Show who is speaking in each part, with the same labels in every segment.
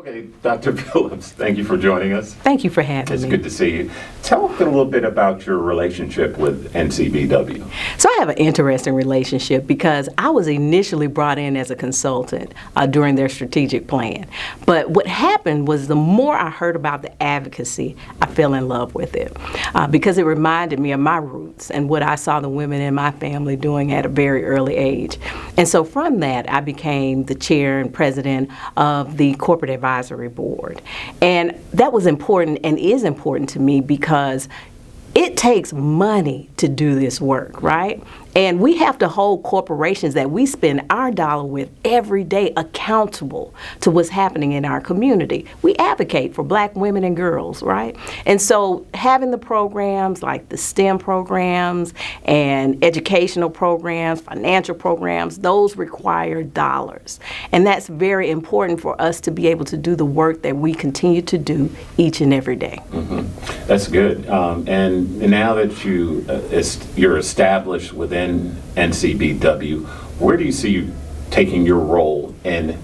Speaker 1: Okay, Dr. Phillips, thank you for joining us.
Speaker 2: Thank you for having me.
Speaker 1: It's good to see you. Tell us a little bit about your relationship with NCBW.
Speaker 2: So I have an interesting relationship because I was initially brought in as a consultant during their strategic plan. But what happened was the more I heard about the advocacy, I fell in love with it because it reminded me of my roots and what I saw the women in my family doing at a very early age. And so from that, I became the chair and president of the Corporate Advisory Board. And that was important and is important to me because it takes money to do this work, right? And we have to hold corporations that we spend our dollar with every day accountable to what's happening in our community. We advocate for black women and girls, right? And so having the programs like the STEM programs and educational programs, financial programs, those require dollars. And that's very important for us to be able to do the work that we continue to do each and every day.
Speaker 1: Mm-hmm. That's good. And now that you're established within NCBW, where do you see you taking your role in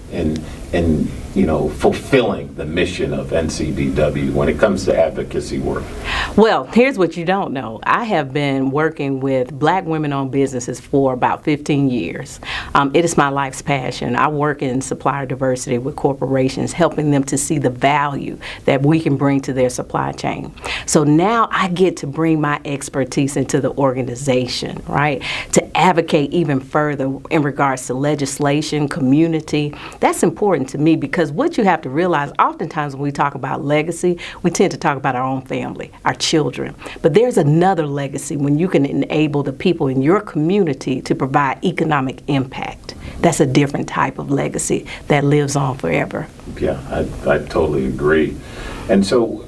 Speaker 1: fulfilling the mission of NCBW when it comes to advocacy work?
Speaker 2: Well, here's what you don't know. I have been working with black women-owned businesses for about 15 years. It is my life's passion. I work in supplier diversity with corporations, helping them to see the value that we can bring to their supply chain. So now I get to bring my expertise into the organization, right, to advocate even further in regards to legislation, community. That's important to me because what you have to realize, oftentimes when we talk about legacy, we tend to talk about our own family, our children. But there's another legacy when you can enable the people in your community to provide economic impact. That's a different type of legacy that lives on forever.
Speaker 1: Yeah, I totally agree. And so,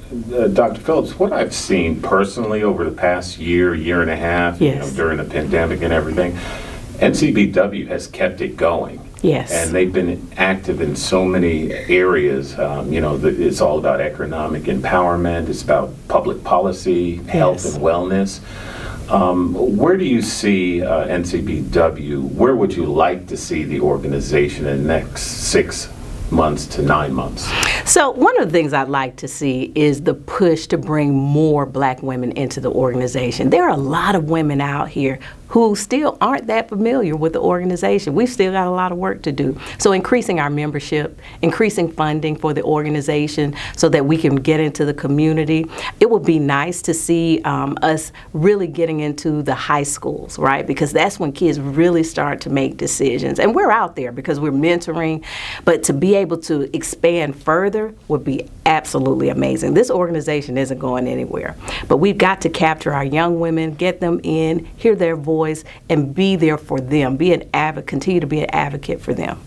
Speaker 1: Dr. Phillips, what I've seen personally over the past year and a half,
Speaker 2: yes,
Speaker 1: during the pandemic and everything, NCBW has kept it going.
Speaker 2: Yes.
Speaker 1: And they've been active in so many areas. It's all about economic empowerment. It's about public policy, health,
Speaker 2: yes,
Speaker 1: and wellness. Where do you see NCBW? Where would you like to see the organization in the next 6 months to 9 months?
Speaker 2: So one of the things I'd like to see is the push to bring more black women into the organization. There are a lot of women out here who still aren't that familiar with the organization. We've still got a lot of work to do. So increasing our membership, increasing funding for the organization so that we can get into the community. It would be nice to see us really getting into the high schools, right? Because that's when kids really start to make decisions. And we're out there because we're mentoring, but to be able to expand further would be absolutely amazing. This organization isn't going anywhere, but we've got to capture our young women, get them in, hear their voice, and be there for them, continue to be an advocate for them.